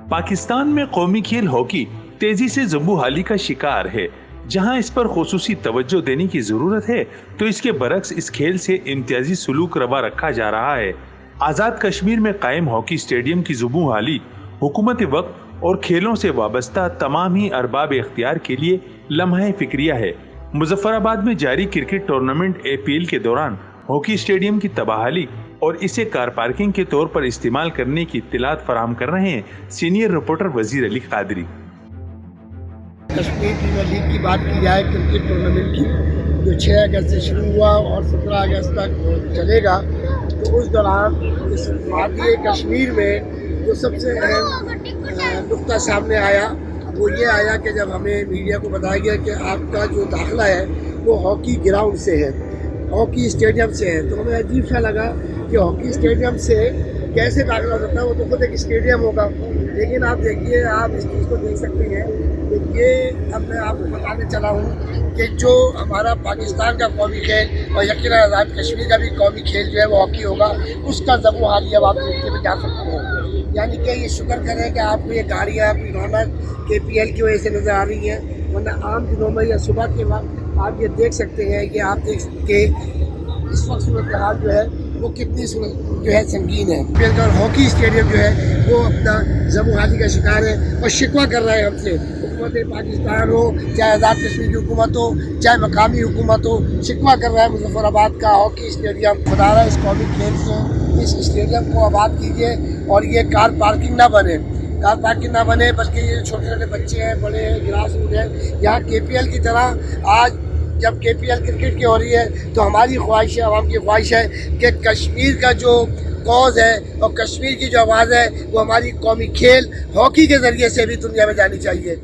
पाकिस्तान में कौमी खेल हॉकी तेजी से ज़बूहाली का शिकार है। जहां इस पर खुसूसी तवज्जो देने की जरूरत है, तो इसके बरक्स इस खेल से इम्तियाजी सलूक रवा रखा जा रहा है। आज़ाद कश्मीर में कायम हॉकी स्टेडियम की ज़बूहाली हुकूमत वक्त और खेलों से वाबस्ता तमाम ही अरबाब इख्तियार के लिए लम्हा फिक्रिया है। मुजफ्फराबाद में जारी क्रिकेट टूर्नामेंट APL के दौरान हॉकी स्टेडियम की तबाहली और इसे कार पार्किंग के तौर पर इस्तेमाल करने की इत्तलात फराहम कर रहे हैं सीनियर रिपोर्टर वजीर अली कादरी। कश्मीर प्रीमियर लीग की बात की जाए क्रिकेट टूर्नामेंट की, जो 6 अगस्त से शुरू हुआ और 17 अगस्त तक चलेगा, तो उस दौरान इस वादी कश्मीर में जो सबसे अहम नुक्ता सामने आया वो ये आया कि जब हमें मीडिया को बताया गया कि आपका जो दाखिला है वो हॉकी ग्राउंड से है, हॉकी स्टेडियम से है, तो हमें अजीब सा लगा कि हॉकी स्टेडियम से कैसे दाखिला हो सकता है, वो तो खुद एक स्टेडियम होगा। लेकिन आप देखिए, आप इस चीज़ को देख सकते हैं कि ये अब मैं आपको बताने चला हूँ कि जो हमारा पाकिस्तान का कौमी खेल और यकीनन आज़ाद कश्मीर का भी कौमी खेल जो है वो हॉकी होगा, उसका ज़बूहाली अब आप देखते हुए जा सकते हैं। यानी कि ये शुक्र करें कि आपको ये गाड़ियाँ अपनी रौनक KPL की वजह से नज़र आ रही हैं, वरना आम दिनों में या सुबह के वक्त आप ये देख सकते हैं कि आप देख के इस वक्त सूरत हाल जो है वो कितनी जो है संगीन है। बिल्कुल हॉकी स्टेडियम जो है वो अपना ज़बूहाली का शिकार है और शिकवा कर रहा है हमसे, हुकूमत पाकिस्तान हो, चाहे आज़ाद कश्मीर की हुकूमत हो, चाहे मकामी हुकूमत हो, शिकवा कर रहा है मुजफ्फराबाद का हॉकी स्टेडियम। खुदा रहा इस कौमी खेल को, इस स्टेडियम को आबाद कीजिए और ये कार पार्किंग ना बने, कार पार्किंग ना बने, बल्कि ये छोटे छोटे बच्चे हैं, बड़े हैं, ग्रास रूट है। यहाँ KPL की तरह आज जब KPL क्रिकेट की हो रही है तो हमारी ख्वाहिश है, आवाम की ख्वाहिश है कि कश्मीर का जो कॉज है और कश्मीर की जो आवाज़ है वो हमारी कौमी खेल हॉकी के ज़रिए से भी दुनिया में जानी चाहिए।